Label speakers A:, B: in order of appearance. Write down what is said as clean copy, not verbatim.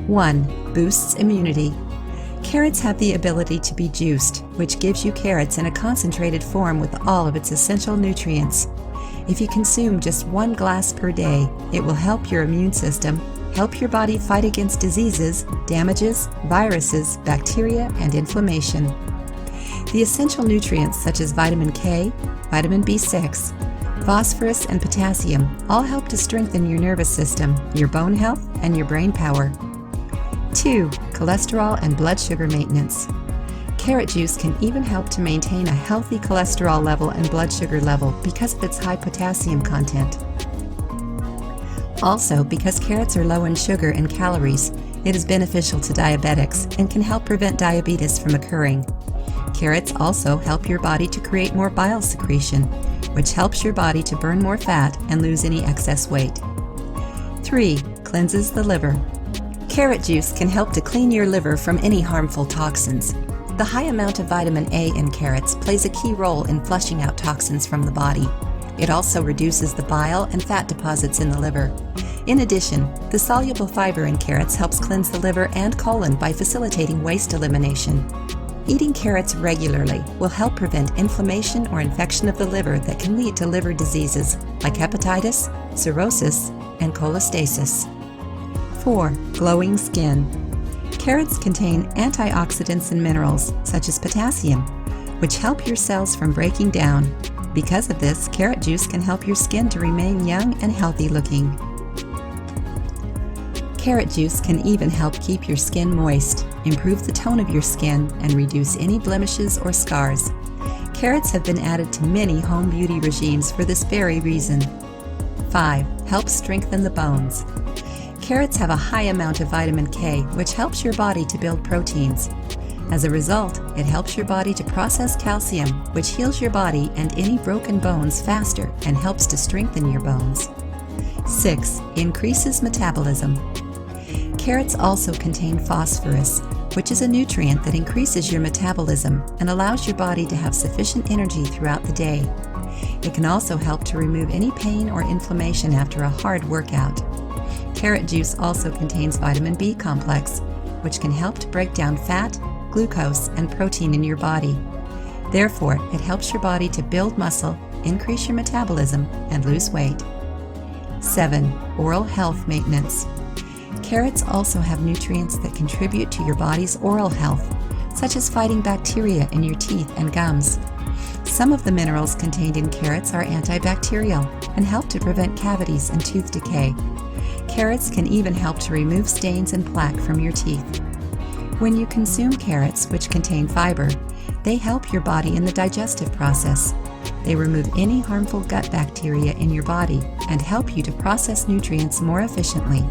A: 1. Boosts immunity. Carrots have the ability to be juiced, which gives you carrots in a concentrated form with all of its essential nutrients. If you consume just 1 glass per day, it will help your immune system, help your body fight against diseases, damages, viruses, bacteria, and inflammation. The essential nutrients such as vitamin K, vitamin B6, phosphorus, and potassium all help to strengthen your nervous system, your bone health, and your brain power. 2. Cholesterol and blood sugar maintenance. Carrot juice can even help to maintain a healthy cholesterol level and blood sugar level because of its high potassium content. Also, because carrots are low in sugar and calories, it is beneficial to diabetics and can help prevent diabetes from occurring. Carrots also help your body to create more bile secretion, which helps your body to burn more fat and lose any excess weight. 3. Cleanses the liver. Carrot juice can help to clean your liver from any harmful toxins. The high amount of vitamin A in carrots plays a key role in flushing out toxins from the body. It also reduces the bile and fat deposits in the liver. In addition, the soluble fiber in carrots helps cleanse the liver and colon by facilitating waste elimination. Eating carrots regularly will help prevent inflammation or infection of the liver that can lead to liver diseases like hepatitis, cirrhosis, and cholestasis. 4. Glowing skin. Carrots contain antioxidants and minerals such as potassium, which help your cells from breaking down. Because of this, carrot juice can help your skin to remain young and healthy looking. Carrot juice can even help keep your skin moist, improve the tone of your skin, and reduce any blemishes or scars. Carrots have been added to many home beauty regimes for this very reason. 5. Helps strengthen the bones. Carrots have a high amount of vitamin K, which helps your body to build proteins. As a result, it helps your body to process calcium, which heals your body and any broken bones faster and helps to strengthen your bones. 6. Increases metabolism. Carrots also contain phosphorus, which is a nutrient that increases your metabolism and allows your body to have sufficient energy throughout the day. It can also help to remove any pain or inflammation after a hard workout. Carrot juice also contains vitamin B complex, which can help to break down fat, glucose, and protein in your body. Therefore, it helps your body to build muscle, increase your metabolism, and lose weight. 7. Oral health maintenance. Carrots also have nutrients that contribute to your body's oral health, such as fighting bacteria in your teeth and gums. Some of the minerals contained in carrots are antibacterial and help to prevent cavities and tooth decay. Carrots can even help to remove stains and plaque from your teeth. When you consume carrots, which contain fiber, they help your body in the digestive process. They remove any harmful gut bacteria in your body and help you to process nutrients more efficiently.